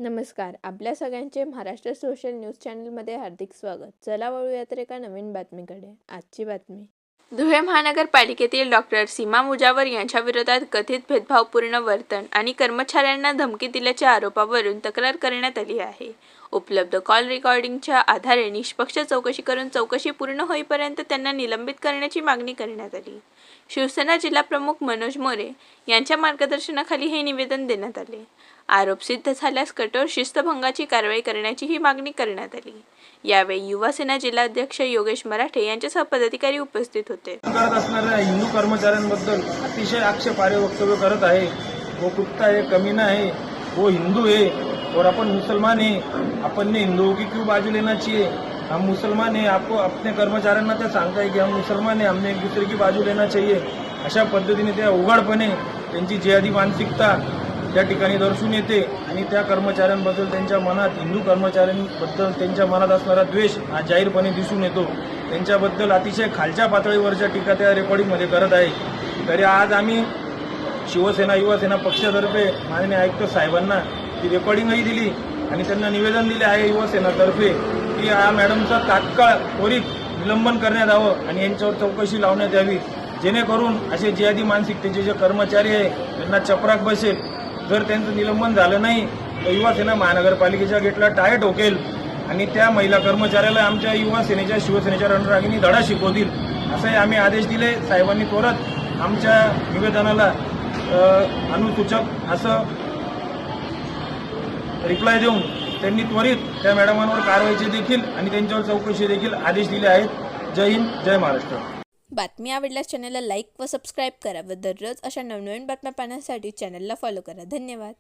नमस्कार. आपल्या सगळ्यांचे महाराष्ट्र सोशल न्यूज चॅनलमध्ये हार्दिक स्वागत. चला वळूयात एका नवीन बातमीकडे. आजची बातमी. धुळे महानगरपालिकेतील डॉक्टर सीमा मुजावर यांच्या विरोधात कथित भेदभावपूर्ण वर्तन आणि कर्मचाऱ्यांना धमकी दिल्याच्या आरोपावरून तक्रार करण्यात आली आहे. उपलब्ध कॉल रेकॉर्डिंगच्या आधारे निष्पक्ष चौकशी करून चौकशी पूर्ण होईपर्यंत त्यांना निलंबित करण्याची मागणी करण्यात आली. शिवसेना जिल्हाप्रमुख मनोज मोरे यांच्या मार्गदर्शनाखाली हे निवेदन देण्यात आले. आरोप सिद्ध झाल्यास कठोर शिस्तभंगाची कारवाई करण्याची ही मागणी करण्यात आली. यावेळी युवा सेना जिल्हाध्यक्ष योगेश मराठे यांच्यासह पदाधिकारी उपस्थित होते. करत असणाऱ्या हिंदू कर्मचाऱ्यांबद्दल अतिशय आक्षेपार्ह वक्तव्य करत आहे. वो कुत्ता है, कमीना है, वो हिंदू है और अपन मुसलमान है. अपन ने हिंदुओं की क्यों बाजू लेना चाहिए? हम मुसलमान है. आपको अपने कर्मचाऱ्यांना ते सांगताय की हम मुसलमान है, हमने एक दूसरे की बाजू लेना चाहिए. अशा पद्धतीने त्या उघडपणे त्यांची जिहादी मानसिकता त्या ठिकाणी दर्शून येते आणि त्या कर्मचाऱ्यांबद्दल त्यांच्या मनात, हिंदू कर्मचाऱ्यांबद्दल त्यांच्या मनात असणारा द्वेष हा जाहीरपणे दिसून येतो. त्यांच्याबद्दल अतिशय खालच्या पातळीवरच्या टीका त्या रेकॉर्डिंगमध्ये करत आहे. तरी आज आम्ही शिवसेना युवासेना पक्षातर्फे माननीय आयुक्त साहेबांना ती रेकॉर्डिंगही दिली आणि त्यांना निवेदन दिले आहे युवासेनातर्फे की या मॅडमचा तात्काळ त्वरित निलंबन करण्यात यावं आणि यांच्यावर चौकशी लावण्यात यावी, जेणेकरून असे जिहादी मानसिकतेचे जे कर्मचारी आहे त्यांना चपराक बसेल. जर त्यांचं निलंबन झालं नाही तर युवासेना महानगरपालिकेच्या गेटला टाळे ठोकेल आणि त्या महिला कर्मचाऱ्याला आमच्या युवा सेनेच्या शिवसेनेच्या रणरागिणी धडा शिकवतील, असे आम्ही आदेश दिले. साहेबांनी त्वरित आमच्या निवेदनाला अनुसूचक असं रिप्लाय देऊन त्यांनी त्वरित त्या मॅडमांवर कारवाईचे देखील आणि त्यांच्यावर चौकशी देखील आदेश दिले आहेत. जय हिंद, जय महाराष्ट्र. बातमी आवडल्यास चॅनलला लाईक व सबस्क्राईब करा व दररोज अशा नवनवीन बातम्या पाहण्यासाठी चॅनलला फॉलो करा. धन्यवाद.